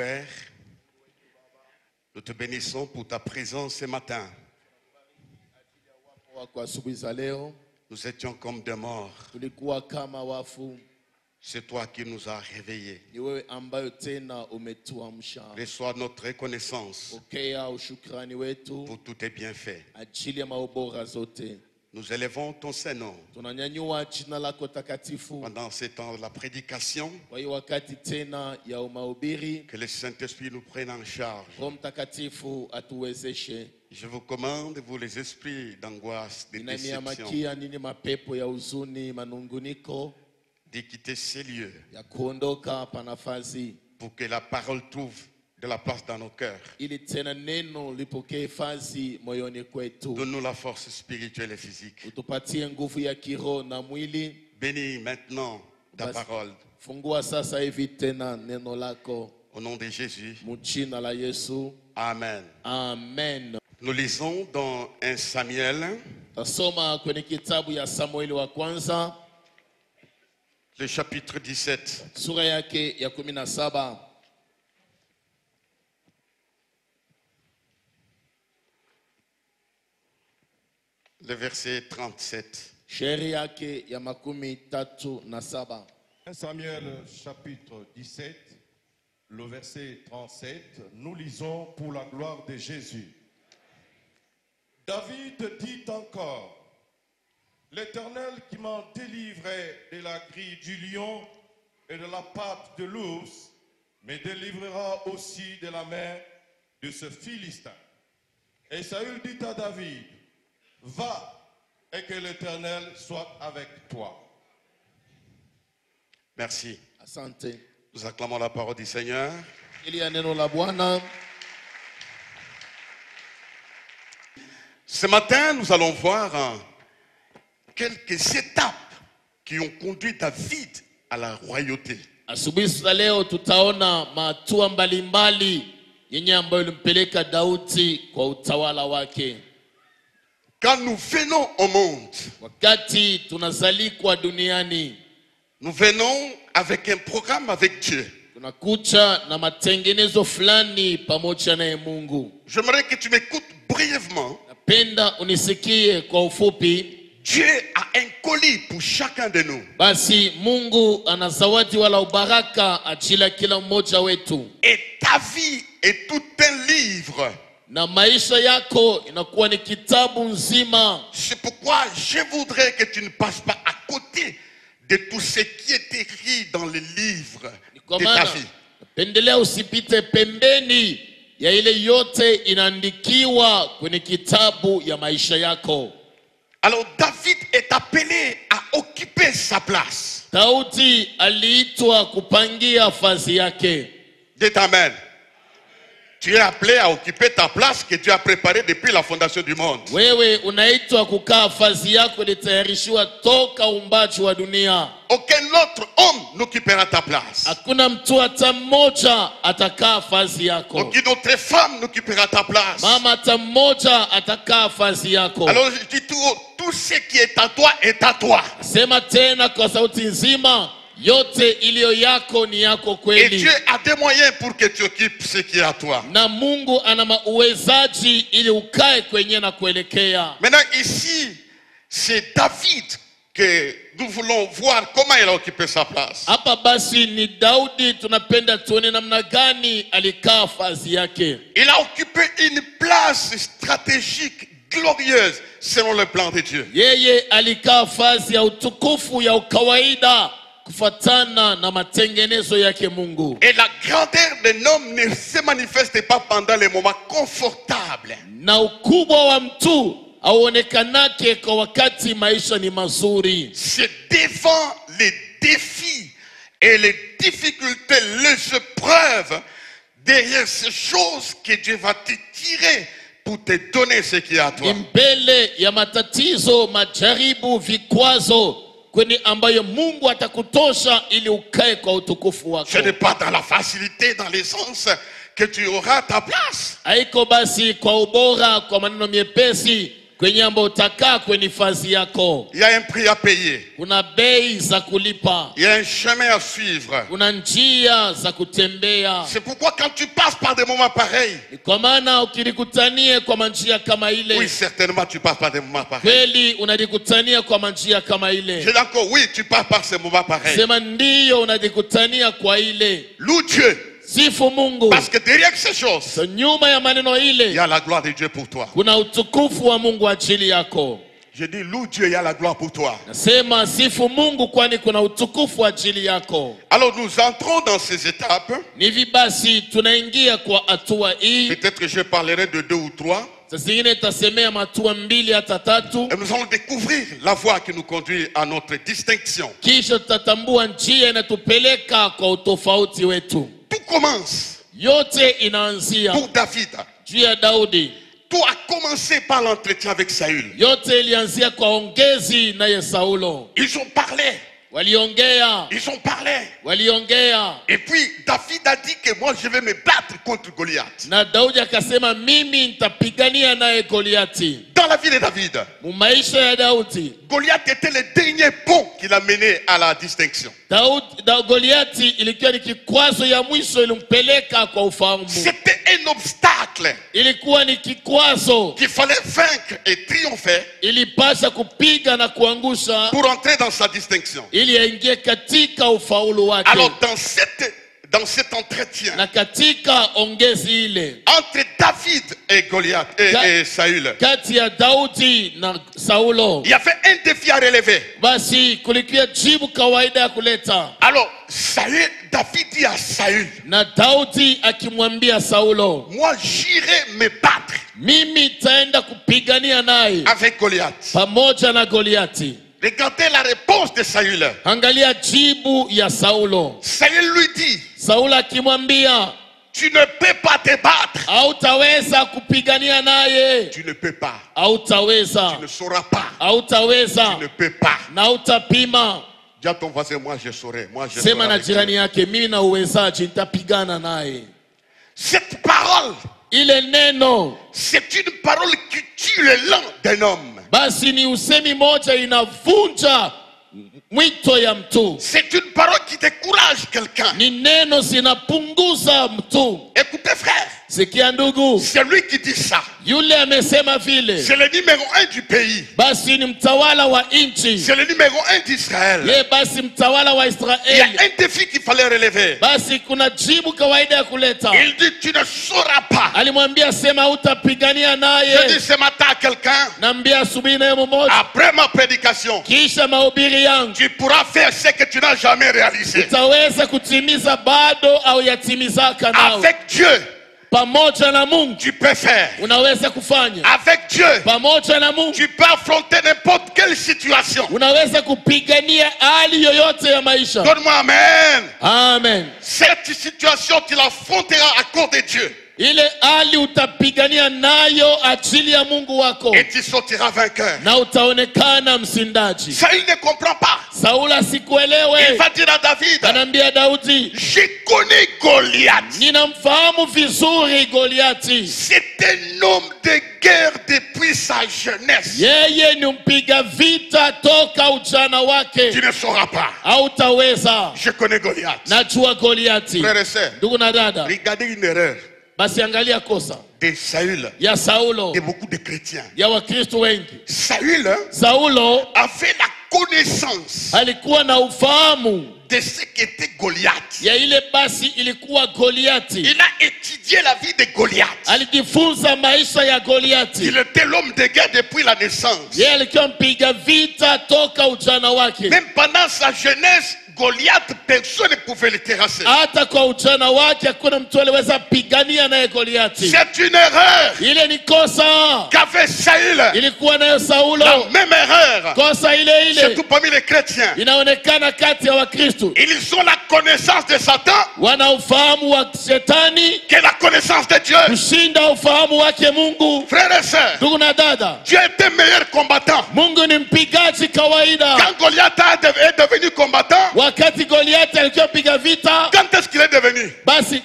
Père, nous te bénissons pour ta présence ce matin. Nous étions comme des morts. C'est toi qui nous as réveillés. Reçois notre reconnaissance pour tous tes bienfaits. Nous élevons ton Saint-Nom. Pendant ce temps de la prédication, que le Saint-Esprit nous prenne en charge. Je vous commande, vous les esprits d'angoisse, de déception, de quitter ces lieux pour que la parole trouve de la place dans nos cœurs. Donne-nous la force spirituelle et physique. Bénis maintenant ta parole. Au nom de Jésus. Amen. Amen. Nous lisons dans 1 Samuel, le chapitre 17. Le verset 37. 1 Samuel chapitre 17, le verset 37, nous lisons pour la gloire de Jésus. David dit encore, l'Éternel qui m'a délivré de la grille du lion et de la patte de l'ours, me délivrera aussi de la main de ce Philistin. Et Saül dit à David, va et que l'Éternel soit avec toi. Merci. Asante. Nous acclamons la parole du Seigneur. Ce matin, nous allons voir quelques étapes qui ont conduit David à la royauté. Asubuhi za leo tutaona matua mbalimbali yenye ambayo ilimpeleka Daudi kwa utawala wake. Quand nous venons au monde, Wakati tunazalikwa duniani, nous venons avec un programme avec Dieu. tunakucha na matengenezo fulani pamoja na Mungu. J'aimerais que tu m'écoutes brièvement. Napenda unisikie kwa ufupi. Dieu a un colis pour chacun de nous. Basi Mungu ana zawadi wala ubaraka ajili ya kila mmoja wetu. Et ta vie est tout un livre. Na maisha yako inakuwa ni kitabu nzima. C'est pourquoi je voudrais que tu ne passes pas à côté de tout ce qui est écrit dans les livres de ta vie. Pendelea usipite pembeni ya ile yote inaandikiwa kwenye kitabu ya maisha yako. Alors David est appelé à occuper sa place. Daudi aliitwa kupangia nafasi yake. Dites amen. Tu es appelé à occuper ta place que Dieu a préparée depuis la fondation du monde. Wewe unaitwa kukaa nafasi yako ilitayarishiwa toka uumbaji wa dunia. Aucun autre homme n'occupera ta place. Hakuna mtu hata mmoja atakaa nafasi yako. Aucune autre femme n'occupera ta place. Mama hata mmoja atakaa nafasi yako. Alors je dis tout ce qui est à toi est à toi. Sema tena kwa sauti nzima, yote iliyo yako ni yako kweli. Et Dieu a des moyens pour que tu occupes ce qui est à toi. Na Mungu ana uwezaji ili ukae kwenye na kuelekea. Maintenant ici, c'est David que nous voulons voir comment il a occupé sa place. Hapa basi ni Daudi, tunapenda tuone namna gani alikaa nafasi yake. Il a occupé une place stratégique glorieuse selon le plan de Dieu. Yeye alikaa nafasi ya utukufu ya ukawaida kufuatana na matengenezo yake Mungu. Et la grandeur d'un homme ne se manifeste pas pendant les moments confortables. Na ukubwa wa mtu auonekanake kwa wakati maisha ni mazuri. C'est devant les défis et les difficultés, les épreuves, derrière ces choses que Dieu va te tirer pour te donner ce qui est à toi. Mbele ya matatizo, majaribu, vikwazo kwenye ambayo Mungu atakutosha ili ukae kwa utukufu wako. Ce n'est pas dans la facilité, dans l'essence que tu auras ta place. Haiko basi kwa ubora, kwa maneno miepesi kwenye ambao utakaa kwenye nafasi yako. Il y a un prix à payer. Kuna bei za kulipa. Il y a un chemin à suivre. Kuna njia za kutembea. C'est pourquoi quand tu passes par des moments pareils, Kwa maana ukilikutanie kwa manjia kama ile, oui, certainement tu passes par des moments pareils. kweli unalikutania kwa manjia kama ile. Je dis encore, oui, tu passes par ces moments pareils. Sema ndiyo unalikutania kwa ile. Loue Dieu. Sifu Mungu. Parce que derrière ces choses, So, nyuma ya maneno il y ile a la gloire de Dieu pour toi. kuna utukufu wa Mungu ajili yako. Je dis, loue Dieu, il y a la gloire pour toi. Nasema sifu Mungu kwani kuna utukufu ajili yako. Alors nous entrons dans ces étapes. Nivi basi tunaingia kwa hatua hii. Peut-être que je parlerai de 2 ou 3. Sasa zingine tasemea hatua 2 hata 3. Et nous allons découvrir la voie qui nous conduit à notre distinction. Kisha tutatambua njia inatupeleka kwa utofauti wetu. Tout commence Yote inaanzia pour David. juu ya Daudi. Tout a commencé par l'entretien avec Saül. Yote ilianzia kwa ongezi naye Saulo. Ils ont parlé. Waliongea. Waliongea. Et puis David a dit que moi je vais me battre contre Goliath. Na Daudi akasema mimi nitapigania naye Goliati. Dans la vie de David, Maisha ya Daudi, Goliath était le dernier pont qui l'a mené à la distinction. Goliati ilikuwa ni kikwazo ya mwisho ilimpeleka kwa ufahamu. C'était un obstacle. Ilikuwa ni kikwazo Qu'il fallait vaincre et triompher ilipasha kupiga na kuangusha pour entrer dans sa distinction. ili aingie katika ufaulu wake. Alors dans cet entretien Na katika ongezi ile entre David et Goliath et Saül, kati ya Daudi na Saulo, il y avait un défi à relever. basi kulikuwa jibu kawaida ya kuleta. Alors David dit à Saül, Na Daudi akimwambia Saulo, moi j'irai me battre mimi taenda kupigania naye avec Goliath. pamoja na Goliati. Regardez la réponse de Saül. Angalia jibu ya Saulo. Saül lui dit, Saulo akimwambia, tu ne peux pas te battre. hautaweza kupigania naye. Tu ne peux pas. Hautaweza. Tu ne sauras pas. Hautaweza. Tu ne peux pas. Na hautapima. Dis à ton voisin, moi je saurai. Moi je Sema saurai na avec jirani Dieu. yake, mimi na uwezaji nitapigana naye. Cette parole, Ile neno c'est une parole qui tue l'élan d'un homme. basi ni usemi moja inavunja mwito ya mtu. C'est une parole qui décourage quelqu'un. Ni neno zinapunguza mtu. Écoutez frère, Sikia ndugu, c'est lui qui dit ça. yule amesema vile. C'est le numéro 1 du pays. Basi ni mtawala wa nchi. C'est le numéro 1 d'Israël. Ye basi mtawala wa Il y a Israeli. un défi qu'il fallait relever. Basi kuna jibu kawaida ya kuleta. Il dit, tu ne sauras pas. Alimwambia sema utapigania Je naye. dis ce matin à quelqu'un, Naambia asubuhi naye mmoja, après ma prédication, kisha mahubiri yangu tu pourras faire ce que tu n'as jamais réalisé. utaweza kutimiza bado au yatimizaka nao. Avec Dieu, Pamoja na Mungu tu peux faire. unaweza kufanya. Avec Dieu, Pamoja na Mungu tu peux affronter n'importe quelle situation. unaweza kupigania hali yoyote ya maisha. Donne-moi amen. Amen. Cette situation, tu l'affronteras à cause de Dieu. Ile hali utapigania nayo ajili ya Mungu wako Et tu sortiras vainqueur. na utaonekana msindaji. Saül ne comprend pas. Saula Il sikuelewe. va dire à David, Anaambia Daudi, je connais Goliath. ninamfahamu vizuri Goliati. C'est un homme de guerre depuis sa jeunesse. Yeye ni mpiga vita toka ujana wake. Tu ne sauras pas. Hautaweza. Je connais Goliath. Najua Goliati. Frères et sœurs, Ndugu na dada, regardez une erreur basi angalia kosa de Saül ya Saulo, et beaucoup de chrétiens. ya Wakristo wengi. Saül Saulo avait la connaissance alikuwa na ufahamu de ce qu'était Goliath. ya ile basi ilikuwa Goliati. Il a étudié la vie de Goliath. Alijifunza maisha ya Goliati. Il était l'homme de guerre depuis la naissance. Yeye alikuwa mpiga vita toka ujana wake. Même pendant sa jeunesse, Goliath, personne ne pouvait le terrasser. Hata kwa ujana wake hakuna mtu aliweza pigania naye Goliati. C'est une erreur Ile ni kosa qu'avait Saül. ilikuwa nayo La Saulo. même erreur, Kosa ile surtout ile parmi les chrétiens. inaonekana kati ya Wakristo. Ils ont la connaissance de Satan Wana ufahamu wa shetani que la connaissance de Dieu. kushinda ufahamu wake Mungu. Frères et sœurs, Ndugu na dada, Dieu était meilleur combattant. Mungu ni mpigaji kawaida. Quand Goliath est devenu combattant, Wakati Goliati alikuwa piga vita, quand est-ce qu'il est devenu? basi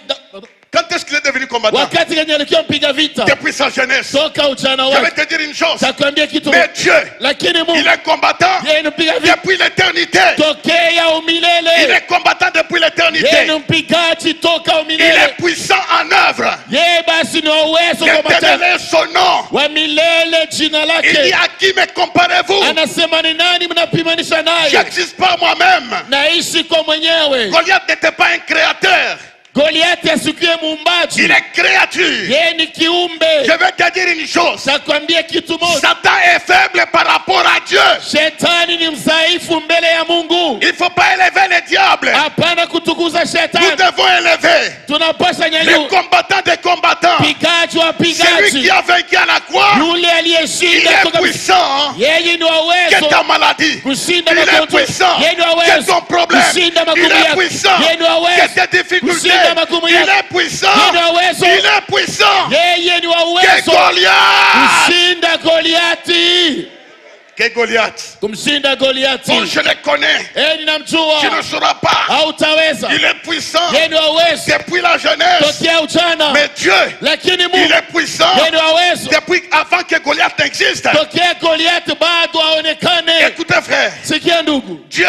Quand est-ce qu'il est devenu combattant. wakati gani alikuwa mpiga vita? Depuis sa jeunesse. Toka ujana Je vais wake. te dire une chose. Takwambia kitu. Mais Dieu, Lakini il Mungu est combattant yeye ni mpiga vita depuis l'éternité. tokea Il umilele. est combattant depuis l'éternité. Yeye ni mpigaji toka Il umilele. est puissant en œuvre. Yeye basi ni wa uwezo kwa L'éternel matendo. est son nom. Wa milele jina Il dit lake. à qui me comparez-vous? Anasema ni nani mnapimanisha naye? J'existe pas moi-même. Naishi kwa mwenyewe. Goliath n'était pas un créateur. Goliathi asikuye Il muumbaji. est créature. Yeye ni kiumbe. Je vais te dire une chose. Takwambia kitu moja. Satan est faible par rapport à Dieu. Shetani ni mzaifu mbele ya Mungu. Il ne faut pas élever le diable. Hapana kutukuza Nous shetani. devons élever Tunapasha les nyanyua combattants des combattants. pigaji wa Celui qui pigaji. a vaincu à la croix, Yule il aliyeshinda est toka puissant. yeye ni wa Que ta uwezo maladie, kushinda il est magonjwa. puissant. Yeye ni wa Que uwezo ton problème, kushinda il magumu est yako. puissant. Yeye ni wa Que uwezo tes difficultés, kushinda magumu il yako. est puissant. Yeye ni wa uwezo. Il est puissant. Yeye ni wa Que uwezo Goliath. kushinda Goliati. Que Goliath. Kumshinda Goliati. Oh, je le connais. Yeye ninamjua. Tu ne sauras pas. Hautaweza. Il est puissant Yeye ni wa uwezo depuis la jeunesse. tokea ujana. Mais Dieu, Lakini il Mungu est puissant yeye ni wa uwezo depuis avant que Goliath n'existe. tokea Goliati bado aonekane. Écoutez frère, Sikia ndugu, Dieu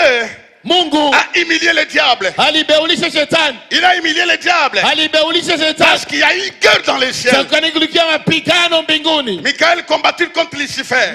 Mungu a humilié le diable. alibeulisha shetani. Il a humilié le diable Alibeulisha shetani. parce qu'il y a eu guerre dans les cieux. Kwani kulikuwa mapigano mbinguni. Michael combattit contre Lucifer.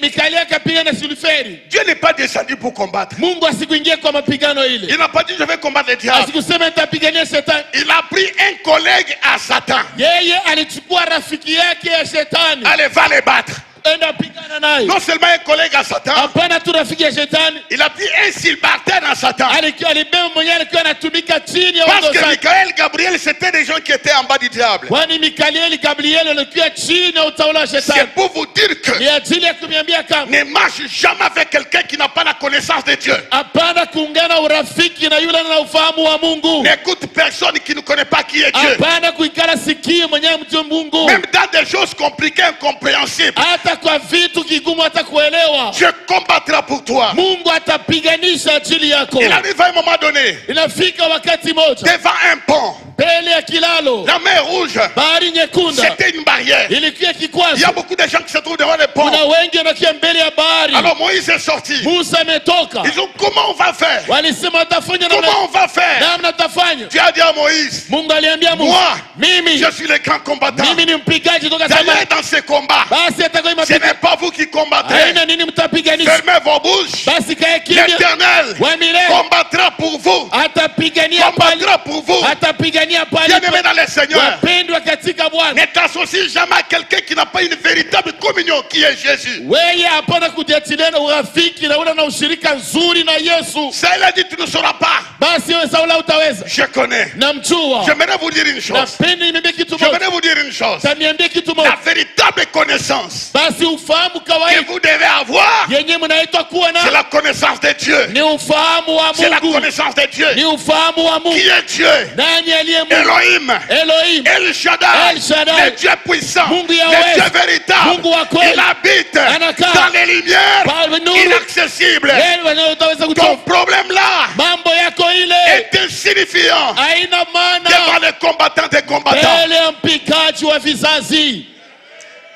Mikaeli akapigana na Sulferi. Dieu n'est pas descendu pour combattre. Mungu asikuingie kwa mapigano ile. Il n'a pas dit je vais combattre le diable. Asikusema nitapigania shetani. Il a pris un collègue à Satan. Yeye alichukua rafiki yake ya shetani. Allez, va les battre. Enda pigana naye. Non seulement un collègue à Satan, Hapana tu rafiki ya shetani. il a pris un subalterne à Satan. Alibeba mwenyewe alikuwa anatumika chini ya Parce uongozi que wake. Michael, Gabriel, c'était des gens qui étaient en bas du diable. Kwani Mikaeli, Gabrieli walikuwa chini ya utawala wa shetani. C'est pour vous dire que Ni ajili ya kuniambia kama ne marche jamais avec quelqu'un qui n'a pas la connaissance de Dieu. hapana kuungana urafiki na yule na ufahamu wa Mungu. N'écoute personne qui ne connaît pas qui est Dieu. Hapana kuikala sikio mwenyewe mjue Mungu. Même dans des choses compliquées, incompréhensibles, Hata kwa vitu kigumu hata kuelewa. Dieu combattra pour toi. Mungu atapiganisha ajili yako. Il arrive à un moment donné, Inafika wakati moja devant un pont, mbele ya kilalo, la mer rouge, bahari nyekunda c'était une barrière. ilikuwa Il y kikwazo. a beaucoup de gens qui se trouvent devant le pont. Kuna wengi wanakia mbele ya bahari. Alors Moïse est sorti. Musa ametoka. Ils ont comment on va faire? Walisema watafanya namna Comment on va faire? namna tafanya. Dieu a dit à Moïse, Mungu aliambia Musa, moi, mimi je suis le grand combattant. mimi ni mpigaji toka D'ailleurs, zamani. dans ces combats, Basi atakuwa ce mapigano. n'est pas vous qui combattrez. Haina nini mtapiganisha. Fermez vos bouches. Basi kae kimya. L'Éternel Wa milele combattra pour vous. atapigania pale. Combattra pour vous. Atapigania pale. Bien-aimé dans le Seigneur, Wapendwa katika Bwana. ne t'associe jamais à quelqu'un qui n'a pas une véritable communion qui est Jésus. Wewe hapana kujatilia na urafiki na ule na ushirika nzuri na Yesu. Ça, il a dit, tu ne sauras pas. Basi wewe Saula utaweza. Je connais. Namjua. J'aimerais vous dire une chose. Napenda niambie kitu moja. J'aimerais vous dire une chose. Taniambie kitu La moja. véritable connaissance Basi ufahamu que kawaida vous devez avoir, yenye mnaitwa kuwa c'est na la connaissance de Dieu. ni ufahamu wa C'est la Mungu. connaissance de Dieu. Ni ufahamu wa Qui Mungu. est Dieu? Nani aliye Mungu? Elohim. Elohim. El Shaddai. El Shaddai. Le Dieu puissant. Mungu Le Yahweh. Dieu véritable. Mungu wa kweli. Il habite Anakaa. dans les lumières Pale nuru. inaccessibles. Wewe wenyewe utaweza Ton kutoka. problème là Mambo yako ile est insignifiant haina devant maana les combattants des combattants. mbele ya mpikaji wa vizazi.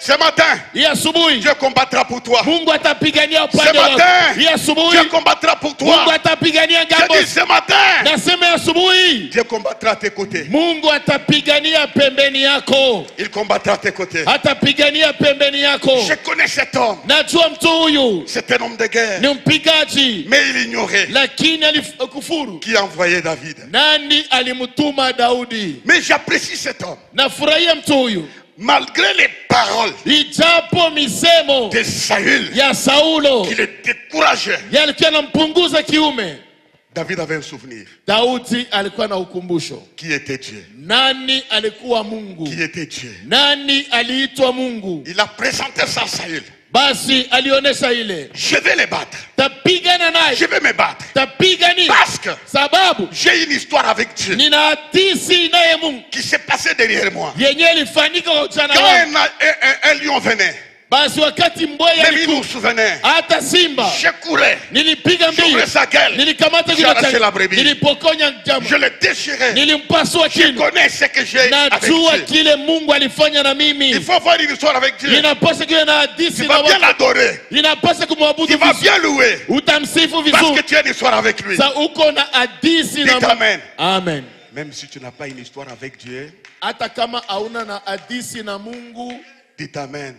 Ce matin, Hii asubuhi Dieu combattra pour toi. Mungu atapigania Ce upande wako. matin, Hii asubuhi Dieu combattra pour Mungu toi. atapigania Je ngambo. dis ce matin, Nasema asubuhi Dieu combattra à tes côtés. Mungu atapigania pembeni yako. Il combattra à tes côtés. Atapigania pembeni yako. Je connais cet homme. Najua mtu huyu C'est un homme de guerre. ni mpigaji Mais il ignorait lakini alikufuru. qui a envoyé David. Nani alimtuma Daudi? Mais j'apprécie cet homme. Nafurahia mtu huyu Malgré les paroles ijapo misemo de Saül ya Saulo qui le décourageait, yalikuwa yanampunguza kiume, David avait un souvenir. Daudi alikuwa na ukumbusho. Qui était Dieu? Nani alikuwa Mungu? Qui était Dieu? Nani aliitwa Mungu? Il a présenté ça à Saül. Basi alionyesha ile, Je vais les battre. tapigana naye, Je vais me battre. tapigani Parce que sababu j'ai une histoire avec Dieu nina hatisi naye Mungu qui s'est passée derrière moi. yenye ilifanyika kwa ujana Quand wangu. un lion venait, Basi wakati mbweha Même il alikuja, nous souvenait. hata simba, Je courais. nilipiga mbio, J'ouvrais sa gueule. nilikamata kichwa J'arrachais la chake, brebis. nilipokonya jama, Je le déchirais. nilimpasua Je kinu. connais ce que j'ai avec Najua Dieu. kile Mungu alifanya na mimi. Il faut avoir une histoire avec Dieu. Inapaswa kiwe na hadithi Tu na vas bien watu. l'adorer. Inapaswa kumwabudu Tu vas vizuri. bien louer. Utamsifu Parce vizuri. que tu as une histoire avec lui. Sa uko na hadithi na Dites amen. Amen. Même si tu n'as pas une histoire avec Dieu, Hata kama hauna na hadithi na Mungu, dites amen.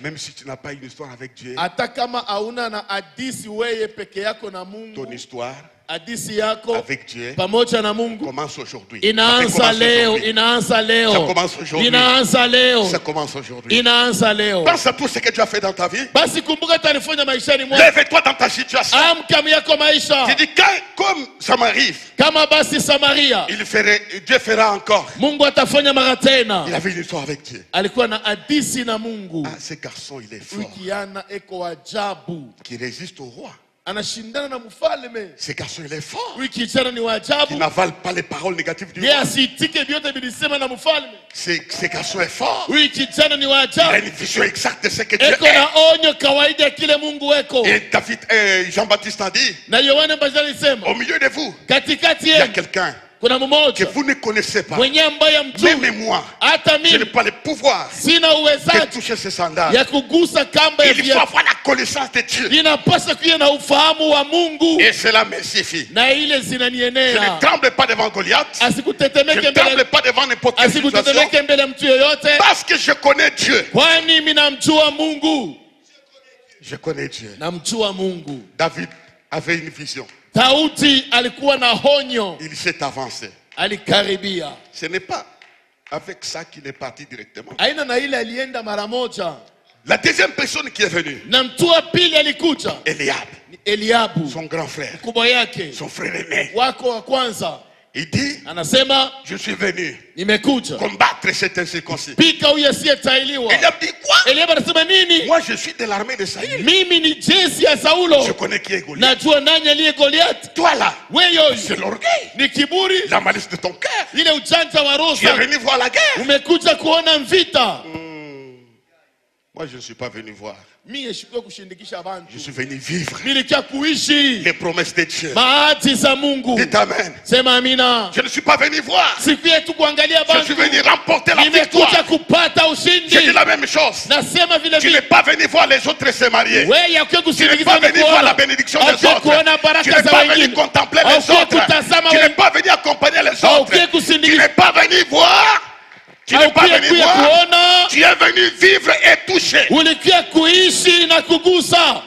Même si tu n'as pas une histoire avec Dieu, hata kama hauna na hadithi wewe peke yako na Mungu, ton histoire hadithi yako avec Dieu pamoja na Mungu commence aujourd'hui. inaanza Ça leo, commence inaanza leo, Ça commence aujourd'hui. inaanza leo, Ça commence aujourd'hui. inaanza leo. Pense à tout ce que tu as fait dans ta vie. Basi kumbuka talifanya maishani mwako. Lève-toi dans ta situation. Amka yako maisha. Tu dis, comme ça m'arrive, Kama basi Samaria, Dieu fera encore. Mungu atafanya mara tena. Il avait une histoire avec Dieu. Alikuwa na hadithi na Mungu. Ah, ce garçon, il est fort. Ukiana eko ajabu. Qui résiste au roi. Anashindana na mfalme. Ce garçon, il est fort. Kijana ni wa Qui ajabu. n'avale pas les paroles négatives du Yeye roi. asitike vyote vilisema na mfalme. Ce garçon est fort. Kijana ni wa Il a ajabu. une vision exacte de ce que Dieu Eko est. na onyo kawaida ya kile Mungu eko. Et Jean-Baptiste a dit, Na Yohana Mbatizaji alisema, au milieu de vous, katikati il y a yenu quelqu'un kuna que mmoja vous ne connaissez pas. mwenye ambaye Même mjui. moi, Hata je n'ai mimi pas le pouvoir sina de uwezaji toucher ces sandales. ya kugusa kamba ya Il faut viatu. avoir la connaissance de Dieu. Inapaswa kuwa na ufahamu wa Mungu. Et cela me suffit. Na ile Je ne zinanienea. tremble pas devant Goliath. Je Asikutetemeke ne tremble mbele, pas devant n'importe quelle situation. asikutetemeke mbele mtu yoyote, Parce que je connais Dieu. kwani mimi namjua Mungu. Je connais Dieu. Namjua Mungu. David avait une vision. Daudi alikuwa na honyo, Il s'est avancé. alikaribia. Ce n'est pas avec ça qu'il est parti directement. Aina na ile alienda mara moja. La deuxième personne qui est venue, Na mtu wa pili alikuja, Eliab, ni Eliabu, son grand frère, mkubwa yake, son frère aîné. wako wa kwanza. Il dit, Anasema, je suis venu nimekuja combattre cet incirconcis. pika huyu asiyetahiriwa. Eliab dit quoi? Eliabu anasema nini? Moi je suis de l'armée de Saïl. Mimi ni jeshi ya Je Saulo. connais qui est Goliath. Najua nani aliye Goliath. Toi là, Wewe c'est l'orgueil, ni kiburi, la malice de ton cœur. ile ujanja wa roho Tu es zako. venu voir la guerre. Umekuja kuona vita. Moi je ne suis pas venu voir. Mimi sikuwa kushindikisha abantu. Je suis venu vivre Nilikia kuishi les promesses de Dieu. bahati za Mungu. Dites amen. Sema amina. Je ne suis pas venu voir. Sikuwa tu kuangalia Je suis bantu. venu remporter la Nimekuja victoire. kupata J'ai dit ushindi. la même chose. Nasema vile Tu n'es vile. pas venu voir les autres se marier. Wewe yakuwa Tu n'es kushindikisha pas venu voir la kuona. bénédiction des Hakuwa kuona autres. baraka Tu n'es za pas venu wengine. contempler les Hakuwa autres. kutazama Tu n'es wengine. pas venu accompagner les Hakuwa autres. Tu kusindikisha. n'es pas venu voir. Tu n'es pas Hakuwa venu kuya voir. kuona. Tu es venu vivre et toucher. Ulikia kuishi na kugusa.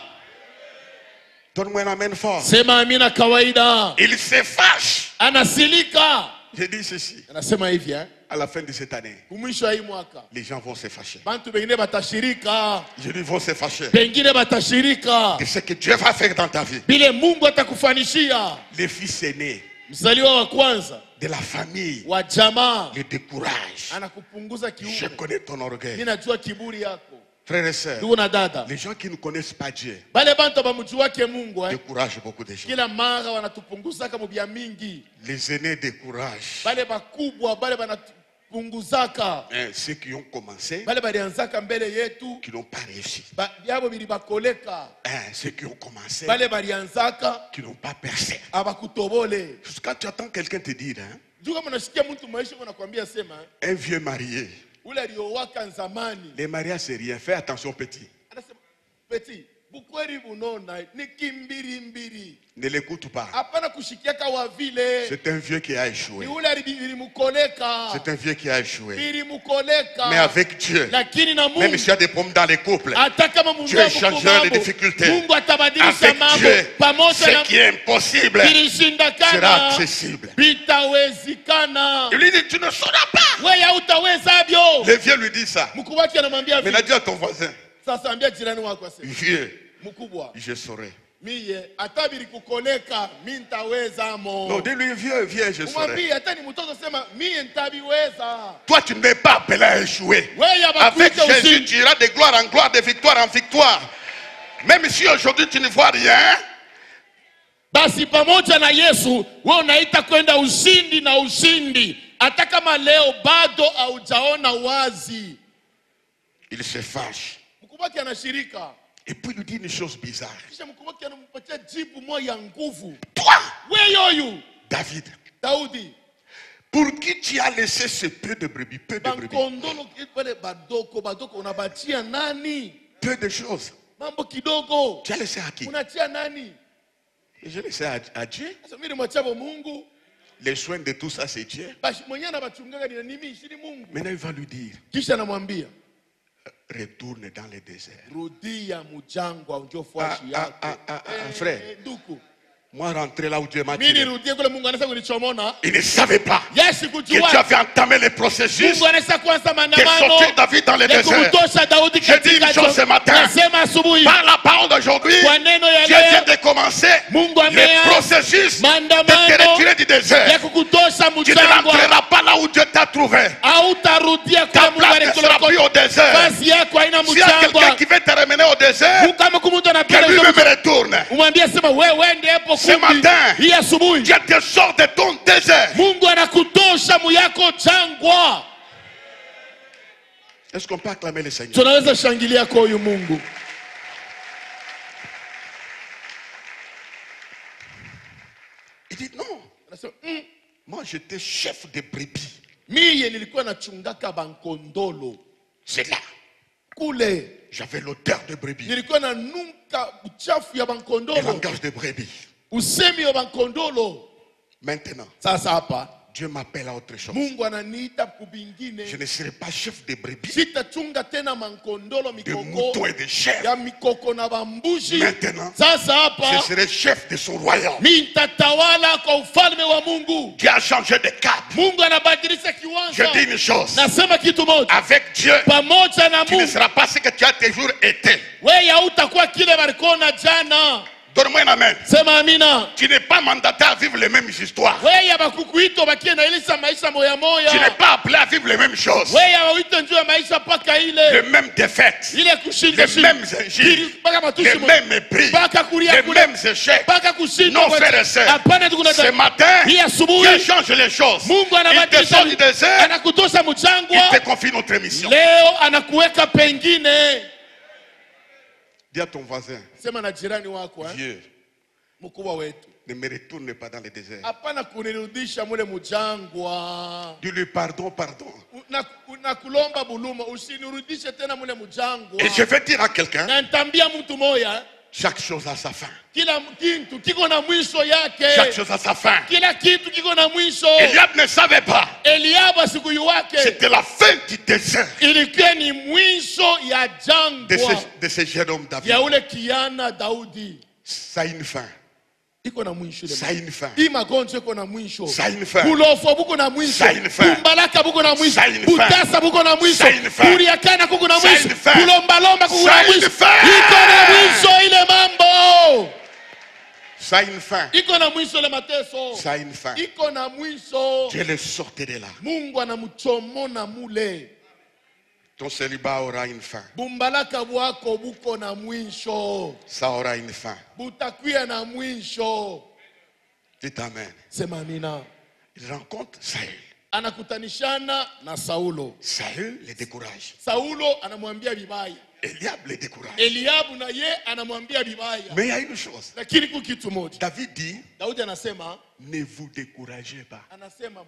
Donne-moi un amen fort. Sema amina kawaida. Il se fâche. Anasilika. Je dis ceci. Anasema hivi À la fin de cette année, kumwisho wa hii mwaka les gens vont se fâcher. bantu bengine batashirika, Je dis vont se fâcher. bengine batashirika De ce que Dieu va faire dans ta vie. bile Mungu atakufanishia. Les fils aînés Mzaliwa wa kwanza de la famille wa jamaa le découragent. anakupunguza Je kiume. connais ton orgueil. Mimi najua kiburi yako. Frères et sœurs, Ndugu na dada, les gens qui ne connaissent pas Dieu bale bantu bamjuake Mungu découragent beaucoup de gens. kila mara wanatupunguzaka mu bya mingi. Les aînés découragent Bale bakubwa bale banatupunguzaka, ceux qui ont commencé, bale balianzaka mbele yetu qui n'ont pas réussi. byabo bili bakoleka, Ceux qui ont commencé, bale balianzaka qui n'ont pas percé. abakutobole. Quand tu attends quelqu'un te dire, Juu kama nasikia mtu maisha anakuambia sema un vieux marié, ule aliowaka zamani, les mariages c'est rien. Fais attention petit. anasema peti bukweli bunona ni kimbiri mbiri, Ne l'écoute pas. hapana kushikiaka wa vile. C'est un vieux qui a Ni échoué. ule ilimukoleka, C'est un vieux qui a échoué. ilimukoleka. Mais avec Dieu, Lakini na même Mungu s'il y a des problèmes dans les couples, hata kama Mungu Dieu changera les difficultés. Mungu atabadilisha Avec mambo Dieu, pamoja ce na qui est impossible sera kilishindikana accessible. bitawezekana. Il lui dit, tu ne sauras pas. Wewe hautawezavyo. Le vieux lui dit ça. Mkubwa wake anamwambia Mais il a dit à ton voisin, sasa ambia jirani wako asema vieux, mkubwa je saurai. miye hata bilikukoleka mimi nitaweza mo. Non, dis-lui, vieux, viens, je saurai. Mwambie hata ni mtoto sema mimi nitabiweza. Toi, tu ne m'es pas appelé à échouer. Wewe Avec abakuite Jésus, ushindi. tu iras de gloire en gloire, de victoire en victoire. Même si aujourd'hui tu ne vois rien, Basi pamoja na Yesu wewe unaita kwenda ushindi na ushindi, hata kama leo bado haujaona wazi. il se fâche. kwake anashirika. Et puis il lui dit une chose bizarre. Kisha mkuu wake anampatia jibu moja ya nguvu. Toi, Wewe David, Daudi, pour qui tu as laissé ce peu de brebis, peu de brebis, bankondolo pale badoko unabatia nani? peu de choses. Mambo kidogo. Tu as laissé à qui? Unatia nani? Et je laissé à Dieu. Sasa mimi mwachabo Mungu. Les soins de tout ça, c'est Dieu. Basi mwenyewe anabachungaga ni mimi, si Mungu. Maintenant, il va lui dire, Kisha anamwambia, retourne dans le désert. rudia mujangwa unjo fuashi yako. Frère, Nduku. moi, rentrer là où Dieu m'a Mimi tiré. nirudie kule Mungu anaweza kunichomona. Il ne savait pas Yesu que kujua. Dieu avait entamé le processus Mungu anaweza kuanza de maandamano. sortir David dans le Ya désert. kumtosha Daudi Je dis une katika chose ce matin. Nasema asubuhi. Par la parole d'aujourd'hui, Kwa neno ya Dieu vient leo. de commencer Mungu le ameanza processus de maandamano te retirer du ya désert. kukutosha Tu ne mjangwa. rentreras pas là où Dieu t'a trouvé. Hautarudia Ta kule Mungu place ne sera plus alikuwa. au désert. Basi yako haina S'il y a quelqu'un mjangwa. qui veut te ramener au désert, Kama mtu que anapenda lui-même retourne. umwambie sema wewe ndiye hapo Ce kumbi. matin, Hii asubuhi Dieu te sort de ton désert. Mungu anakutosha muyako jangwa. Est-ce qu'on peut acclamer le Seigneur? Tunaweza shangilia kwa huyu Mungu. Il dit non. Anasema Moi, j'étais chef de brebis. mie nilikuwa nachungaka bankondolo. C'est là. Kule J'avais l'odeur de brebis. nilikuwa nanuka uchafu ya Le bankondolo. langage de brebis. Usemi wa bankondolo. Maintenant, Sasa hapa Dieu m'appelle à autre chose. Mungu ananiita kubingine. Je ne serai pas chef de brebis, Sitachunga tena mankondolo de mikoko moutons et de chèvres. ya mikoko na bambushi. Maintenant, Sasa je hapa serai chef de son royaume. mimi nitatawala kwa ufalme wa Mungu. Dieu a changé de cap. Mungu anabadilisha Je kiwanja. dis une chose. Nasema kitu moja. Avec Dieu, Pamoja na tu ne Mungu seras pas ce que tu as toujours été. wewe hautakuwa kile walikuona jana. Donne-moi un amen. Sema amina. Tu n'es pas mandaté à vivre les mêmes histoires. Wewe habakukuita bakie na ilisa maisha moya Tu n'es moya. pas appelé à vivre les mêmes choses. Wewe hauite njoo ya maisha paka Les ile. mêmes défaites. Ile kushinda Les mêmes injures. Paka Les matusi mo. mêmes mépris. Paka kulia Les kule. mêmes échecs. Paka kushinda. Non, frères et sœurs. Hapana tukuna. Ce matin, Hii Dieu asubuhi change les choses. Mungu Il te anabadilisha. sort du désert. Anakutosha Il mjangwa. te confie notre mission. Leo anakuweka pengine. Dis à ton voisin, Sema na jirani wako Dieu, mkubwa wetu. ne me retourne pas dans le désert. Hapana kunirudisha mule mjangwa. Dis-lui pardon, pardon. Na kulomba buluma usinirudishe tena mule mjangwa. Et je vais dire à quelqu'un, Na nitambia mtu moya chaque chose a sa fin. kila kitu kiko na mwisho Chaque yake. chose a sa fin. Kila kitu kiko na mwisho. Eliab ne savait pas. Eliabu siku yake C'était la fin du désert ilikuwa ni mwisho ya jangwa de ce jeune homme David. ya ule kiana Daudi. Ça a une fin. Iko na mwisho ile. Ça a une fin. Hii magonjwa iko na mwisho. Ça a une fin. Bulofo buko na mwisho. Ça a une fin. Kumbalaka buko na mwisho. Ça a une fin. Butasa buko na mwisho. Ça a une fin. Kuriakana kuko na Ça a mwisho. une fin. Kulombalomba kuko Ça a na une mwisho. fin. Iko na mwisho ile mambo. Ça a une fin. Iko na mwisho ile mateso. Ça a une fin. Iko na mwisho. Dieu le sortait de là. Mungu anamchomona mule. Ton célibat aura une fin. Bumbalaka bwako buko na mwisho. Ça aura une fin. Butakuya na mwisho. Dites amen. Sema amina. Il rencontre Saül. Anakutanishana na Saulo. Saül le décourage. Saulo anamwambia vibaya. Eliab le décourage. Eliabu na ye anamwambia vibaya. Mais il y a une chose. Lakini ku kitu moja. David dit, Daudi anasema, ne vous découragez pas. anasema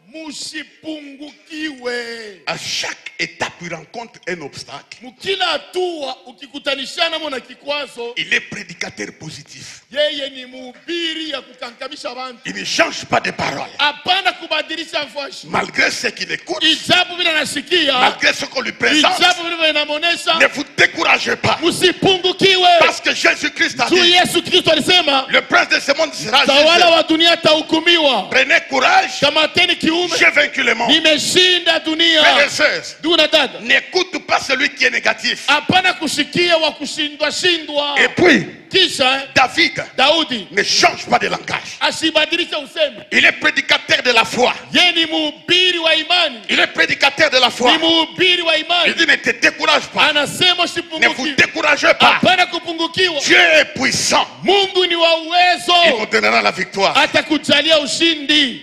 musipungukiwe. À chaque étape, il rencontre un obstacle. Mkila hatua ukikutanishana mona kikwazo, Il est prédicateur positif. yeye ni mhubiri ya kukankamisha bantu. Il ne change pas de parole. Hapana kubadilisha mfashi. Malgré ce qu'il écoute, Ijabu vile nasikia, malgré ce qu'on lui présente, ijabu vile inamonesha, ne vous découragez pas. musipungukiwe. Parce que Jésus-Christ a Tu dit, Yesu Kristo alisema, le prince de ce monde sera tawala jugé. wa dunia atahukumiwa. Prenez courage, Kamateni kiume, j'ai vaincu le monde. nimeshinda Frères et dunia. sœurs, Duna dada, n'écoute pas celui qui est négatif. hapana kusikia wa kushindwa shindwa. Et puis, Kisha David Daudi ne change pas de langage. asibadilishe usemi. Il est prédicateur de la foi. Yeye ni mhubiri wa imani. Il est prédicateur de la foi. Ni mhubiri wa Il imani. dit, ne te décourage pas. Anasema Ne vous usipungukiwe. découragez pas. Hapana kupungukiwa. Dieu est puissant. Mungu ni wa Il uwezo. vous donnera la victoire. Atakujalia ushindi.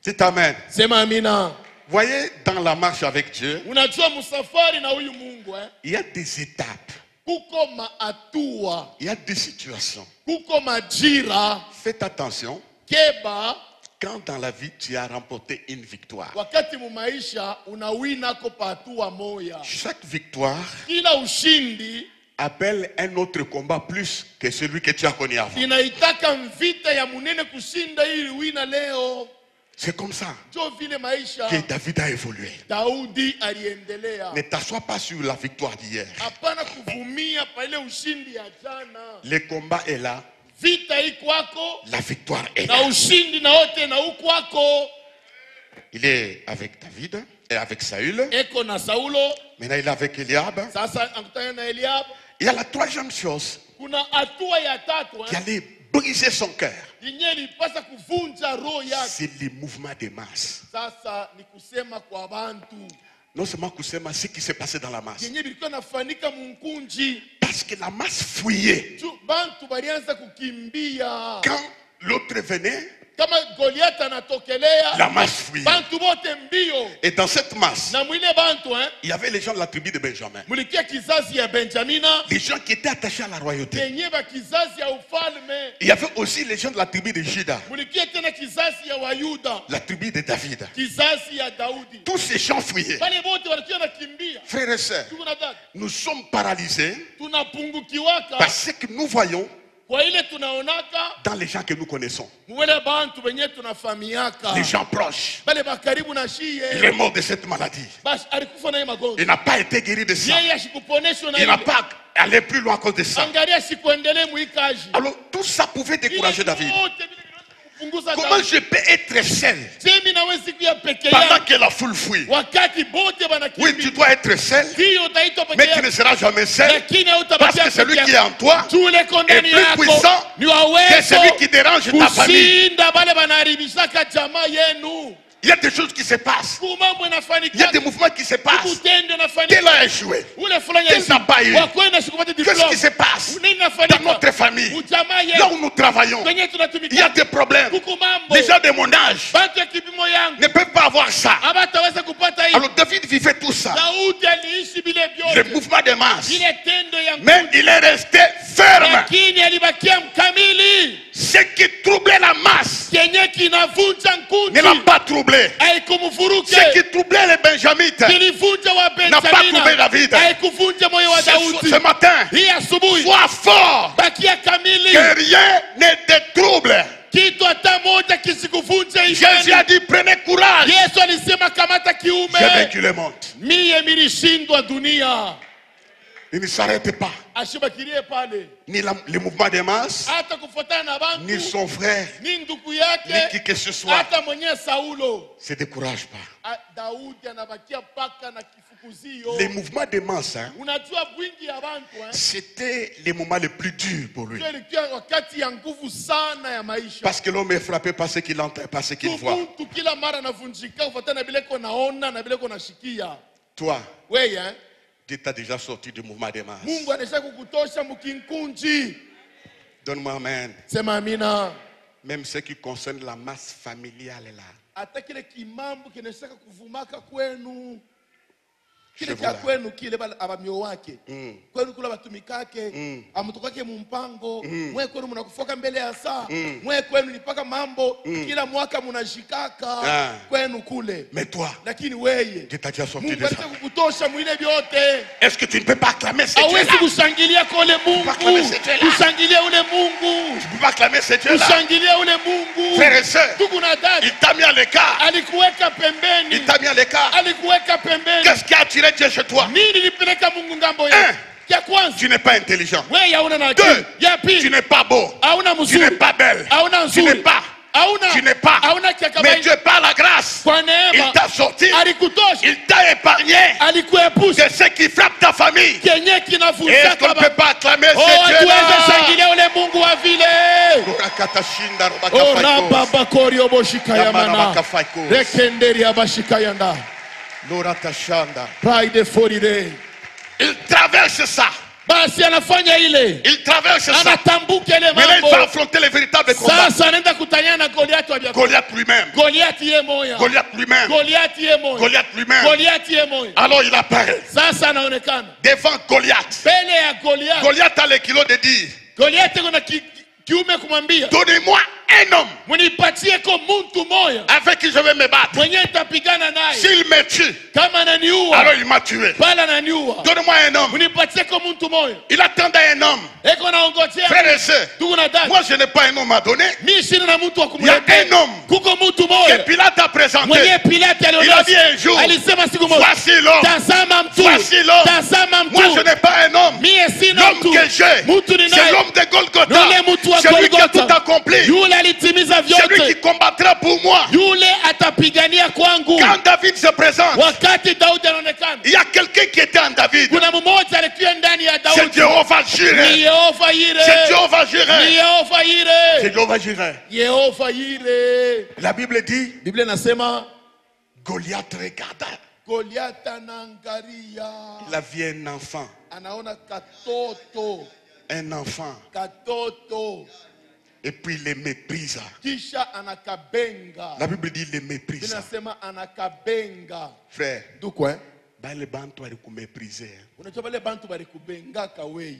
Dites amen. Sema amina. Voyez, dans la marche avec Dieu, Unajua msafari na huyu Mungu il y a des étapes, kuko maatua, il y a des situations. kuko majira. Faites attention, Keba quand dans la vie tu as remporté une victoire. wakati mu maisha unawina ko patua moya. Chaque victoire Kila ushindi appelle un autre combat plus que celui que tu as connu avant. inaitaka mvita ya munene kushinda ili wina leo. C'est comme ça Jo vile maisha que David a évolué. Daudi aliendelea. Ne t'assois pas sur la victoire d'hier. Hapana kuvumia pa ile ushindi ya jana. Le combat est là, Vita iko kwako la victoire est na là. ushindi na wote na ukwako. Il est avec David et avec Saül. Eko na Saulo, Maintenant il est avec Eliab. sasa akutana na Eliab. Il y a la troisième chose Kuna hatua ya tatu qui allait briser son cœur. yenye ilipasa kuvunja roho yake. C'est les mouvements de masse. Sasa ni kusema kwa bantu Non seulement kusema ce qui s'est passé dans la masse. yenye bilikuwa nafanika munkunji. Parce que la masse fuyait. Bantu balianza kukimbia. Quand l'autre venait, Kama Goliath anatokelea, la masse fuyait. bantu bote mbio. Et dans cette masse, Na mwile bantu il y avait les gens de la tribu de Benjamin. mulikia kizazi ya Benjamina, Les gens qui étaient attachés à la royauté. yenye ba kizazi ya ufalme. Il y avait aussi les gens de la tribu de Juda, Mulikia tena kizazi ya Wayuda, la tribu de David. kizazi ya Daudi. Tous ces gens fuyaient. Wale bote walikuwa nakimbia. Frères et sœurs, Tuko na dada, nous sommes paralysés tunapungukiwaka parce que nous voyons kwa ile tunaonaka dans les gens que nous connaissons, mwele bantu benye tunafamiaka. les gens proches. Bale bakaribu na Il shiye. est mort de cette maladie. Basi alikufa na hii magonjwa. Il n'a pas été guéri de ça. Yeye ashikuponeshwa na Il n'a ile. pas allé plus loin à cause de ça. Angalia sikuendelee muikaji. Alors tout ça pouvait décourager David. Kupunguza Comment Daudi. je peux être seul Semi na wewe siku ya peke pendant yako. que la foule fuit? Wakati bote Oui, banakimbia. tu dois être seul, Ndio utaitwa mais peke tu ne yako. seras jamais seul. Lakini Parce hautabakia que celui peke qui est yako. en toi Tule kondani est plus yako puissant ni que wawezo celui qui dérange ta famille. kushinda bale banaharibishaka jamaa yenu. Il y a des choses qui se passent. Kumambo Il y a inafanyika. des mouvements qui se passent. Kutendo Tel inafanyika. a échoué. Ule fulani Tel n'a pas eu. wakwenda sikupata Qu'est-ce diploma. qui se passe Nini dans inafanyika? notre famille? Ujamaa Là yenu. où nous travaillons, Kwenye il y a tunatumika. des problèmes. Kuku mambo. Les gens de mon âge Bantu ya kipimo yangu. ne peuvent pas avoir ça. Abataweza kupata hii. Alors David vivait tout ça. Daudi aliishi bile Le vyote. mouvement de masse. Ile tendo ya Mais il est resté ferme. lakini alibakia mkamili. Ce qui troublait la masse Kenye kinavunja ne l'a nkundi. pas troublé. Haikumvuruke. Ce qui troublait les Benjamites Kilivunja wa n'a pas troublé Benjamina. David. Haikuvunja moyo wa Daudi. Ce matin, Hii asubuhi sois fort bakia kamili. que rien ne te trouble. Kitu hata moja kisikuvunje Jésus a imani. dit prenez courage. Yesu alisema kamata J'ai kiume. vaincu le monde. Mie milishindwa dunia. Il ne s'arrête pas. Ashibakirie pale. Ni le mouvement des masses, Hata kufuatana na bantu. ni son frère, Ni ndugu ni yake. qui que ce soit. Hata mwenye Saulo. Se décourage pas. Daudi anabakia paka na kifukuzio. Les mouvements des masses, hein, Unajua bwingi ya bantu c'était les moments les plus durs pour lui. ilikuwa wakati ya nguvu sana ya maisha. Parce que l'homme est frappé par ce qu'il entend, par ce qu'il voit. Mtu kila mara anavunjika kufuatana na vile naona na vile nasikia. Toi, Wewe Dieu t'a déjà sorti du mouvement des masses. Mungu anaweza kukutosha mkinkunji. Donne-moi amen. Sema amina. Même ce qui concerne la masse familiale là. Hata kile kimambo kinaweza kuvumaka kwenu. Kile Je cha vois. kwenu kile bala abamio wake. Kwenu kula batumikake, amutokake mumpango, mwe kwenu mnakufoka mbele ya saa, mwe kwenu nipaka mambo, kila mwaka mnashikaka kwenu kule. Mais toi, Lakini weye Dieu t'a déjà sorti Mungu de ça. anataka kukutosha mwile vyote. Est-ce que tu ne peux pas acclamer ce Hawezi Dieu-là? kushangilia kwa ule Mungu. Kushangilia ule Mungu. Tu ne peux pas acclamer ce Dieu-là? Kushangilia ule Mungu. Frères et sœurs, Tuko na dada. il t'a mis à l'écart. Alikuweka pembeni. Il t'a mis à l'écart. Alikuweka pembeni. Qu'est-ce qui a attiré Dieu chez toi? Nini nilipeleka Mungu ngambo yako? Ya kwanza, Tu n'es pas intelligent. wewe hauna na Deux, akili. Ya tu pili, n'es pas beau. hauna Tu mzuri. n'es pas belle. Hauna Tu n'es nzuri. pas. Hauna. Tu n'es pas. Hauna Mais kiakabai. Dieu, par la grâce, Kwa il neema t'a sorti. alikutosha. Il t'a épargné Alikuepusha de ce qui frappe ta famille. kenye Est-ce kinavunjaka qu'on ne peut baba. pas acclamer Oh, ce hatuweze Dieu-là? shangilia ule Mungu wa vile. Oh, raba bakori oboshika yamana. Rekenderi abashika yanda. Pride for the day. Il traverse ça. basi anafanya ile, Il traverse ça. anatambuka ile Maintenant, il va mambo. affronter les véritables combats. Sasa anaenda kutania na Goliath wa Biblia. Goliath lui-même. Goliath ye moya. Goliath lui-même. Goliath ye moya. Goliath lui-même. Goliath ye moya. Alors il apparaît Sasa anaonekana devant Goliath. mbele ya Goliath. Goliath a le kilo de dire, Goliath kuna kiume kumwambia, donnez-moi un homme munipatie ko mtu moya avec qui je vais me battre. mwenye nitapigana naye. S'il me tue, Kama ananiua, alors il m'a tué. pala ananiua, Donne-moi un homme. munipatie ko mtu moya. Il attendait un homme. Eko naongojea Frères et sœurs, tuko na dada. moi je n'ai pas un homme à donner. Mimi sina na mtu wa Il y a kumletea. un homme Kuko mtu que moya Pilate a présenté. mwenye Pilate Il a dit un jour, alisema siku moja, voici l'homme. tazama mtu, Voici l'homme. tazama Moi je mtu. n'ai pas un homme. Mie sina L'homme mtu, que j'ai, mtu ni c'est naye. l'homme de Golgotha. Yule mtu wa C'est lui qui a tout Golgotha, accompli. yule alitimiza C'est lui qui vyote, combattra pour moi. yule atapigania kwangu. Quand David se présente, Wakati Daudi anaonekana, il y a quelqu'un qui était en David. kuna mmoja alikuwa ndani ya C'est Daudi. Jéhovah Ni Jireh. Yehova Yire, C'est Jéhovah ni Jireh. Yehova C'est Yire, Jéhovah Jireh. Yehova Yire. La Bible dit, Biblia inasema Goliath regarda. Goliath anaangalia, Il a vu un enfant. anaona katoto, Un enfant. katoto, Et puis il les méprise. kisha anakabenga. La Bible dit il les méprise. Inasema anakabenga. Frère, Duko les bantu wali mépriser. unajua wale bantu bali kubengaka wei.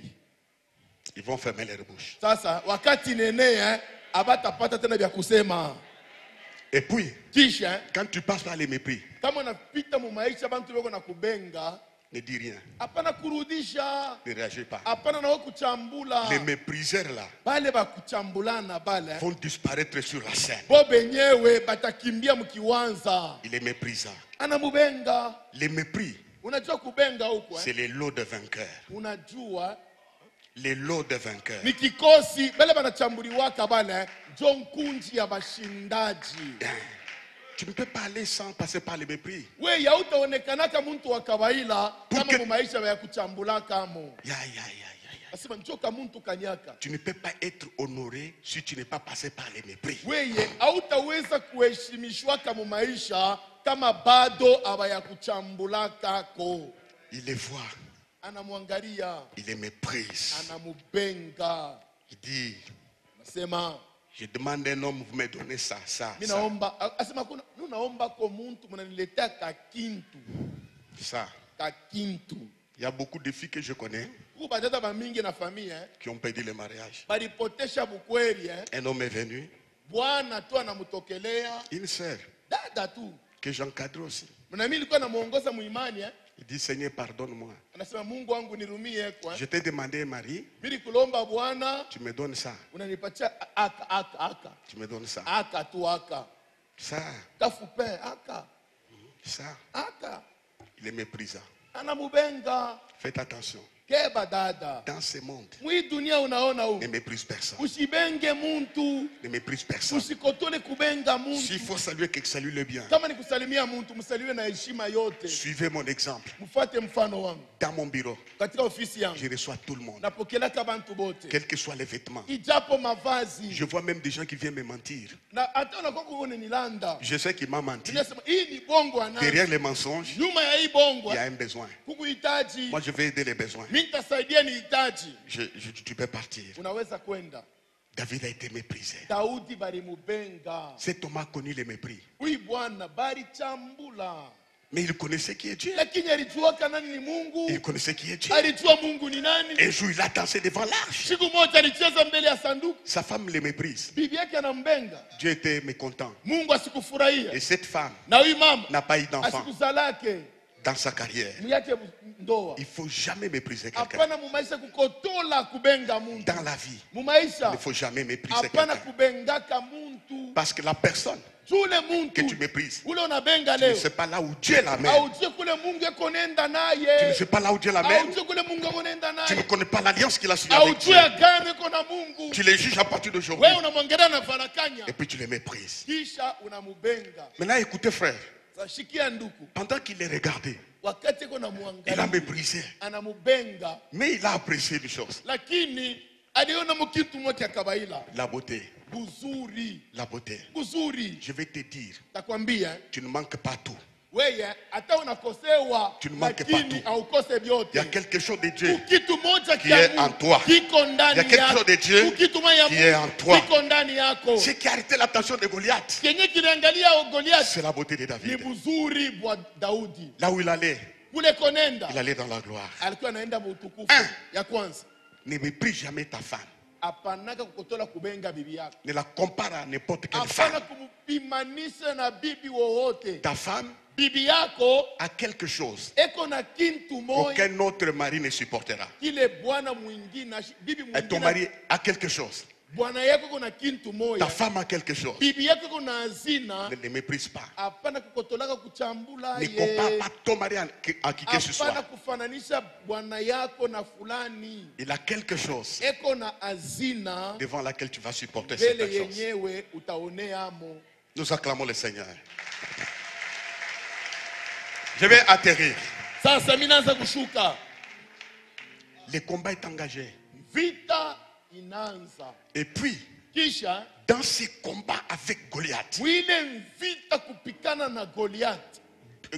Ils vont fermer leur bouche. Sasa wakati nene abatapata tena vya kusema. Et puis, Kisha quand tu passes par les mépris, kama unapita mu maisha bantu wako na kubenga, ne dis rien. hapana kurudisha, Ne réagis pas. hapana na kuchambula. Les mépriseurs là Bale ba kuchambulana bale vont disparaître sur la scène. bo benyewe batakimbia mkiwanza. Il les méprisa. Anamubenga. Les mépris, Unajua kubenga huko c'est les lots de vainqueurs. Unajua Les lots de vainqueurs. ni kikosi bale banachambuliwaka bale njo nkunji ya bashindaji. Tu ne peux pas aller sans passer par les mépris. We hautaonekanaka muntu wa kawaida kama Porque- mu maisha ya kuchambulaka mo. Ya, ya, ya, ya, ya. Asema njoka muntu kanyaka. Tu ne peux pas être honoré si tu n'es pas passé par les mépris. Weye hautaweza kuheshimishwaka mu maisha kama bado abaya kuchambulaka ko. Il les voit, Anamwangalia, il les méprise. anamubenga. Il dit, Nasema je demande un homme, vous me donnez ça, ça, mimi ça, naomba, asema kuna naomba kwa muntu mnaniletea kakintu. ça. Kakintu. Il y a beaucoup de filles que je connais Kuko badada ba mingi na familia qui ont perdu le mariage. balipotesha bukweli Un homme est venu, Bwana tu anamutokelea une sœur dada tu. que j'encadre aussi. Na mimi nilikuwa namuongoza muimani Il dit, Seigneur, pardonne-moi. Anasema Mungu wangu nirumie kwa. Je t'ai demandé un mari, Mimi kulomba Bwana tu me donnes ça, unanipatia aka. tu me donnes ça, Aka tu aka. ça, Kafupe aka. ça. Aka. Il est méprisant. Anamubenga. Faites attention. Keba dada. Dans ce monde, Mwi dunia unaona ne huko. méprise personne. Usibenge muntu. Ne méprise personne. Usikotole kubenga S'il muntu. faut saluer quelqu'un, salue le bien. Kama ni kusalimia muntu, msaliwe na heshima yote. Suivez mon exemple. Mfuate mfano wangu. Dans mon bureau, Katika ofisi yangu je reçois tout le monde, napokelaka bantu bote. quels que soient les vêtements. Ijapo mavazi. Je vois même des gens qui viennent me mentir. Na hata unakuwa kuone nilanda. Je sais qu'il m'a menti. Ninasema hii ni bongo ana. Derrière les mensonges, Nyuma ya hii bongo il y a un besoin. kukuhitaji. Moi, je vais aider les besoins. Mimi nitasaidia nihitaji. Tu peux partir. Unaweza kwenda. David a été méprisé. Daudi balimubenga. Cet homme a connu les mépris. Huyu bwana balichambula. Mais il connaissait qui est Dieu. Lakini alijua nani ni Il Mungu. connaissait qui est Dieu. Alijua Mungu ni nani. Un jour, il a dansé devant l'arche. Siku moja alicheza mbele ya sanduku. Sa femme le méprise. Bibi yake anambenga. Dieu était mécontent. Mungu asikufurahia. Et cette femme Na huyu mama n'a pas eu d'enfant asikuzalake. dans sa carrière. Myake ndoa. Il ne faut jamais mépriser quelqu'un. Hapana mu maisha kukotola kubenga muntu. Dans la vie, Mu il maisha ne faut jamais mépriser hapana quelqu'un. kubengaka muntu. Parce que la personne Jule que tu muntu méprises, ule unabenga tu ne leo. sais pas là où Dieu l'amène. Aujue kule Mungu eko nenda Tu ne naye. sais pas là où Dieu l'amène. Aujue kule Mungu eko nenda Tu ne naye. connais pas l'alliance qu'il a signée avec Aujue Dieu. agano eko na Mungu. Tu les juges à partir d'aujourd'hui. Wewe unamwangalia na farakanya. Et puis tu les méprises. Kisha unamubenga. Maintenant, écoutez, frère. Sashikia nduku. Pendant qu'il les regardait, Wakati eko il a namwangalia. méprisé. Anamubenga. Mais il a apprécié une chose. Lakini aliona mkitu moja kabaila. La beauté. Buzuri. La beauté. Buzuri. Je vais te dire, Takwambia tu ne manques pas tout. Weye, hata unakosewa, Tu ne manques pas lakini tout. haukose vyote. Il y a quelque chose de Dieu Kitu moja qui est en toi. kiko Il y ndani a quelque yako. chose de Dieu Kitu moja qui est en toi. kiko ndani yako. Ce qui a arrêté l'attention de Goliath, Kenye kiliangalia Goliath c'est la beauté de ni David. buzuri bwa Daudi. Là où il allait Konenda dans la gloire. alikuwa anaenda utukufu. Ya kwanza, Ne méprise jamais ta femme. apanaka kukotola kubenga bibi yako. Ne la compare à n'importe quelle Apana femme. kumpimanisha na bibi wowote. Ta femme Bibi yako a quelque chose eko na kintu moja qu'aucun autre mari ne supportera. kile bwana mwingine, bibi Et ton mwingine. mari a quelque chose. Bwana yako kuna kintu moja. Ta femme a quelque chose. Bibi yako kuna hazina. Ne le méprise pas. Hapana kukotolaka kuchambula Ne ye. compare pas ton mari à qui que ce Hapana soit. kufananisha bwana yako na fulani. Il a quelque chose Eko na hazina devant laquelle tu vas supporter cette mbele chose. yenyewe utaoneamo. Nous acclamons le Seigneur. Je vais atterrir. Sasa mimi naanza kushuka. Le combat est engagé. Vita inaanza. Et puis, Kisha dans ces combats avec Goliath, mwile vita kupikana na Goliath.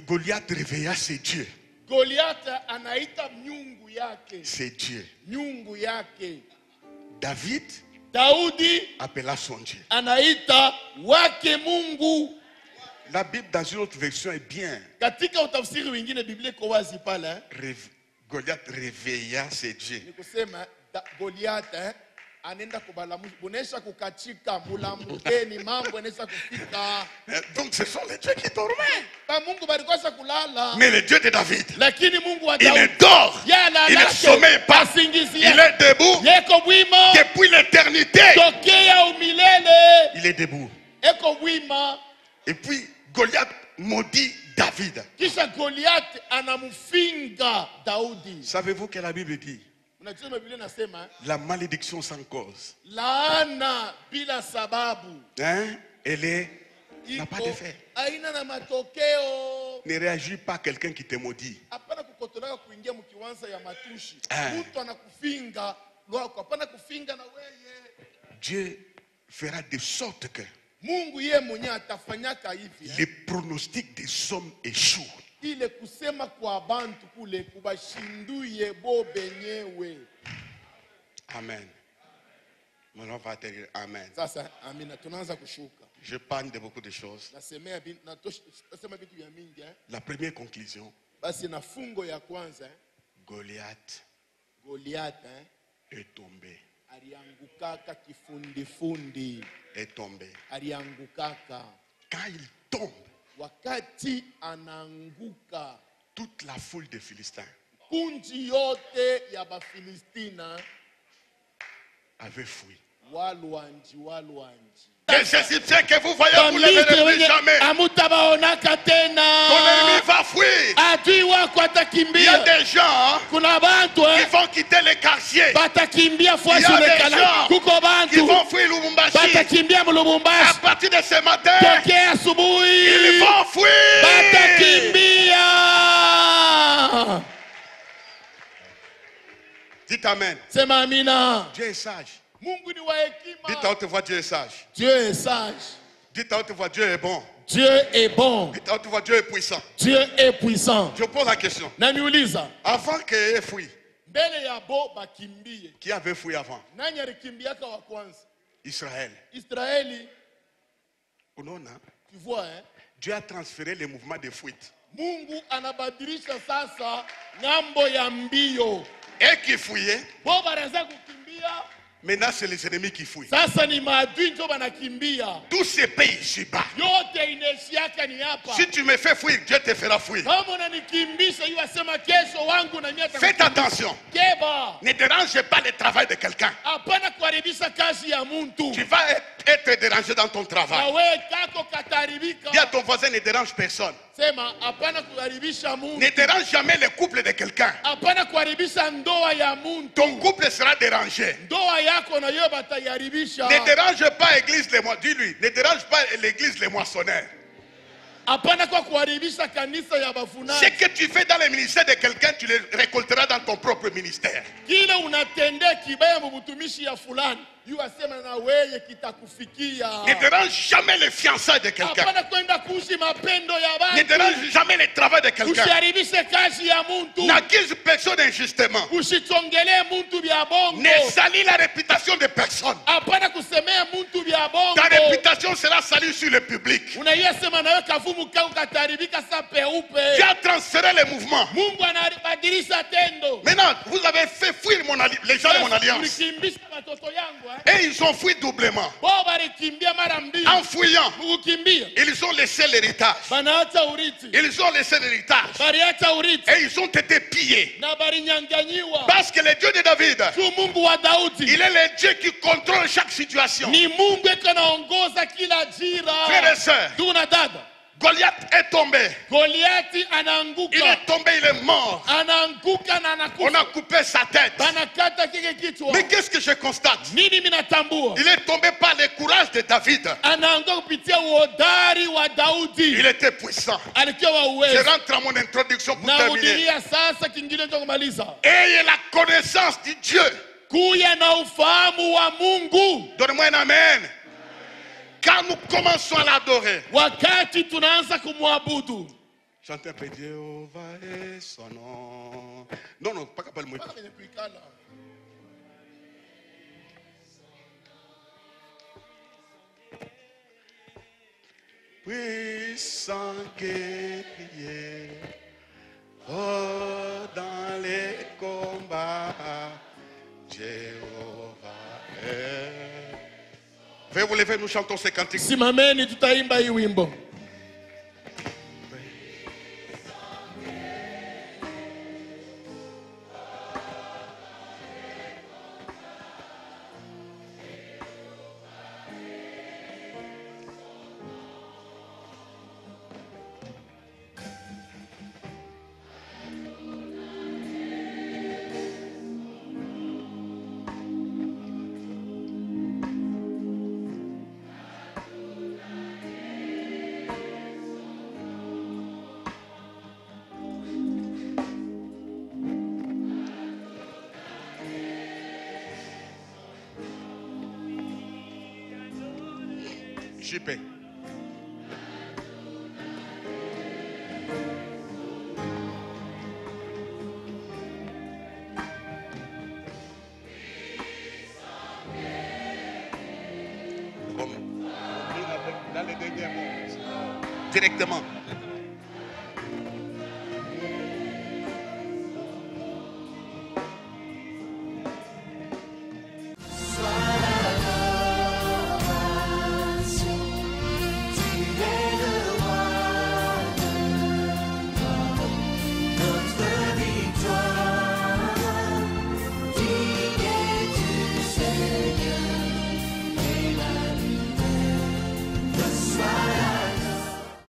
Goliath réveilla ses dieux. Goliath anaita miungu yake. Ses dieux. Miungu yake. David Daudi appela son Dieu. anaita wake Mungu. La Bible dans une autre version est bien. Katika utafsiri wengine Biblia iko wazi pale. Goliath réveilla ses dieux. Ni kusema Goliath anaenda kubalamusha, bonesha kukachika, mulamukeni, mambo yanaweza kufika. Donc ce sont les dieux qui dormaient. Ba Mungu balikosa kulala. Mais le Dieu de David, Lakini Mungu wa il Daudi, ne dort. Il ne sommeille pas. Il est debout Yeko bwima. depuis l'éternité. Tokea umilele. Il est debout. Eko bwima. Et puis Goliath maudit David. Kisha Goliath anamufinga Daudi. Savez-vous que la Bible dit? Unajua Biblia inasema La malédiction sans cause. laana bila sababu. Hein? Elle n'a pas d'effet. Aina na matokeo. Ne réagis pas à quelqu'un qui te maudit. Hapana kukotolaka kuingia mkiwanza ya matushi. Ah. Mtu anakufinga, lwako hapana kufinga na weye. Dieu fera de sorte que Mungu yeye mwenyewe atafanyaka hivi. les pronostics des hommes échouent. Ile kusema kwa bantu kule kubashinduye bo benyewe. Amen. Maintenant, on va atterrir. Amen. Sasa amina, tunaanza kushuka. Je parle de beaucoup de choses. Nasema vitu vya mingi. La première conclusion, Basi na fungo ya kwanza, Goliath Goliath est tombé. aliangukaka kifundi. Est tombé. Aliangukaka. Quand il tombe, Wakati anaanguka, toute la foule des Philistins kunji yote ya Bafilistina avait fui. walwanji. Les Égyptiens que vous voyez, vous ne les verrez plus jamais. Amutabaonaka tena. Ton ennemi va fuir. Adui wako Il y a atakimbia. des gens Kuna bantu qui vont quitter les quartiers, batakimbia Il y fuasi a des ulekala. gens Kuko qui bantu vont fuir Lubumbashi. batakimbia À mulubumbashi. partir de ce matin, Tokea ils asubuhi vont fuir. batakimbia. Dites Amen. Sema amina. Dieu est sage. Mungu ni wa Dites à hekima. haute voix, Dieu est sage. Dieu est sage. Dites à haute voix, Dieu est bon. Dieu est bon. Dites à haute voix, Dieu est puissant. Dieu est puissant. Je pose la question. Na niuliza, Avant qu'il ait fui, mbele ya bo bakimbie, qui avait fui avant? nani alikimbiaka wa kwanza? Israël. Israeli. Unaona? Tu vois, Dieu a transféré les mouvements de fuite. Mungu anabadilisha sasa ngambo ya mbio. Et qui fouillait, Bo banaanza kukimbia, maintenant c'est les ennemis qui fouillent. sasa ni maadui ndio banakimbia. Tous ces pays ici-bas. Yote inaishiaka ni hapa. Si tu me fais fuir, Dieu te fera fuir. Kama unanikimbisha hiyo asema kesho wangu na mimi Faites attention. Keba. Ne dérangez pas le travail de quelqu'un. Hapana kuharibisha kazi ya mtu. Tu vas être dérangé dans ton Na travail. wewe kako kataribika. Dis à ton voisin, ne dérange personne. Sema hapana kuharibisha Ne mtu. dérange jamais le couple de quelqu'un. Hapana kuharibisha ndoa ya mtu. Ton couple sera dérangé. Ndoa yako na yeye bataiharibisha. Ne dérange pas l'église les moissonneurs. Dis-lui, ne dérange pas l'église les moissonneurs. Hapana kwa kuharibisha kanisa ya Ce bafunaji. que tu fais dans le ministère de quelqu'un, tu le récolteras dans ton propre ministère. Kile unatendea kibaya mbutumishi ya fulani, yu asema na weye kitakufikia. Ne dérange jamais les fiançailles de quelqu'un. Hapana kwenda kuishi mapendo ya Ne watu. dérange jamais le travail de quelqu'un. Usiharibishe kazi ya muntu. N'accuse personne injustement. Usichongelee muntu vya bongo. Ne salis la réputation de personne. Hapana kusemea muntu vya bongo. Ta réputation sera salie sur le public. Unaiya sema nawe kavumu kau kataribika sa peupe. Tu as transféré les mouvements. Mungu anabadilisha tendo. Maintenant, vous avez fait fuir les gens de mon alliance. Ulikimbisha watoto yangu. Et ils ont fui doublement. Bo balikimbia mara mbili. En fuyant, Kukimbia. ils ont laissé l'héritage. Banaacha uriti. Ils ont laissé l'héritage. Baliacha uriti. Et ils ont été pillés. Na balinyanganyiwa. Parce que le Dieu de David, Tu Mungu wa Daudi. il est le Dieu qui contrôle chaque situation. Ni Mungu anaongoza kila jira. Frères et sœurs, Ndugu na dada. Goliath est tombé. Goliati Il anaanguka. est tombé, il est mort. Anaanguka na On anakufa. a coupé sa tête. Banakata kile kichwa. Mais qu'est-ce que je constate? Nini minatambua? Il est tombé par le courage de David. Anaanguka kupitia uhodari wa Daudi. Il était puissant. Alikuwa wa Je uwezo. rentre à mon introduction pour Na terminer. udilia sasa kingine cha kumaliza. Ayez la connaissance du Dieu. Kuya na ufahamu wa Mungu. Donnez-moi un amen. Quand nous commençons à l'adorer, Wakati tunaanza kumwabudu. chantez un peu Jéhovah est son nom. Non, non, pas capable de moi. Puissant guerrier, oh, dans les combats, Jéhovah est. Veuillez vous lever, nous chantons ces cantiques. Simameni tutaimba hii wimbo. JP. Dans les derniers mots. Directement.